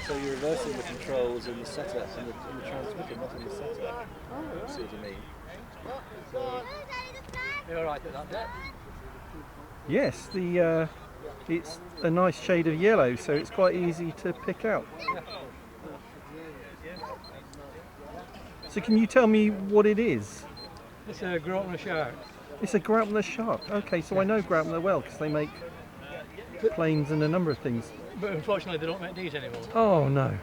So you're reversing the controls in the setup and the transmitter, not in the setup. See what I mean? You're alright at that depth? Yes, it's a nice shade of yellow, so it's quite easy to pick out. So can you tell me what it is? It's a Graupner shark. It's a Graupner shark. Okay, so I know Graupner well because they make planes and a number of things. But unfortunately they don't make these anymore. Oh no.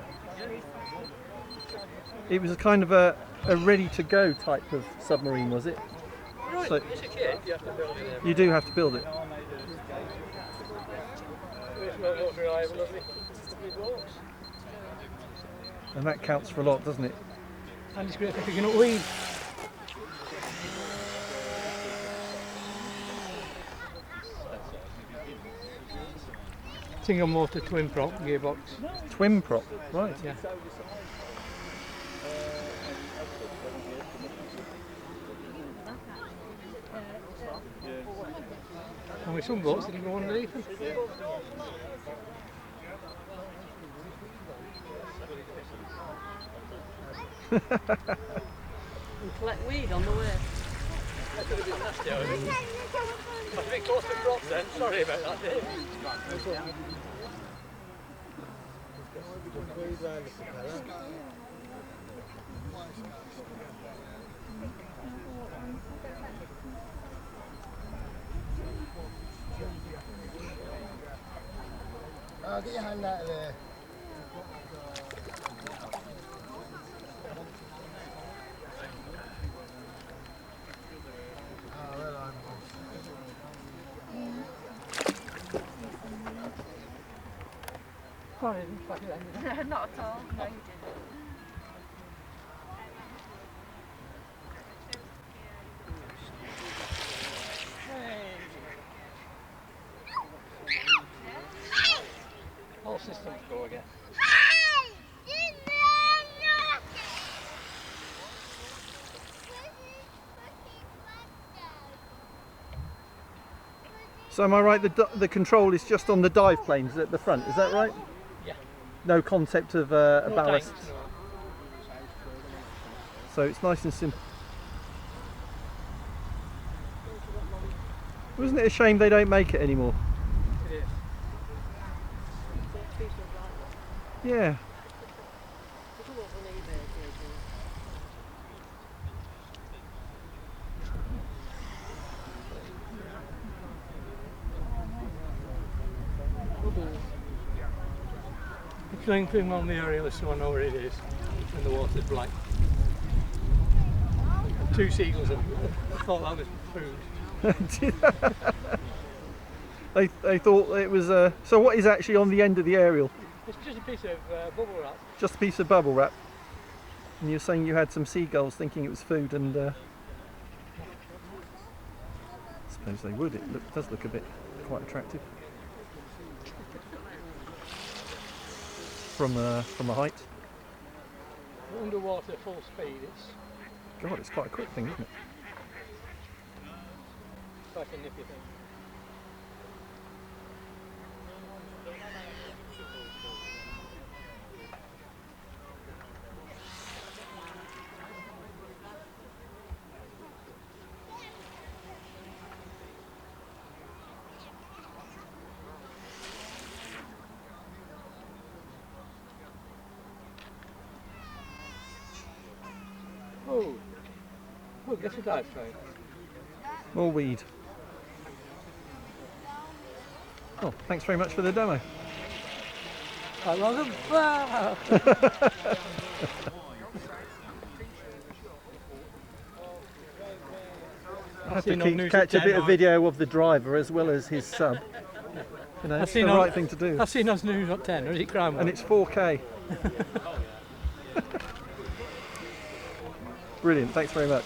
It was a kind of a ready-to-go type of submarine, was it? Right, So it's a kit, you have to build it in. you do have to build it. It's not most reliable as it works. And that counts for a lot, doesn't it? And it's great for picking up weed. Single motor twin prop gearbox. Twin prop, right. Yeah. And with some boats they can go underneath them. We collect weed on the way. That could have been nasty, I think. Must have been close to prop then, sorry about that, Dave. Oh, get your hand out of there. Oh, well, Sorry, not at all. No, you didn't. All systems go again. So am I right, the control is just on the dive planes at the front, is that right? Yeah. No concept of a No ballast. tanks, no. So it's nice and simple. Wasn't it a shame they don't make it anymore? It is. Yeah. It's going through on the aerial so I know where it is when the water's black. And two seagulls have thought that was food. They thought it was so what is actually on the end of the aerial? It's just a piece of bubble wrap. Just a piece of bubble wrap. And you're saying you had some seagulls thinking it was food, and I suppose they would. It does look a bit quite attractive from a height. Underwater full speed, it's God, it's quite a quick thing, isn't it? like a nippy thing. Oh, guess a dive train. More weed. Oh, thanks very much for the demo. I love them. Wow. I have to catch a bit of video of the driver as well as his sub. You know, it's the right thing to do. I've seen us news at 10, or is it crime? And it's 4K. Brilliant, thanks very much.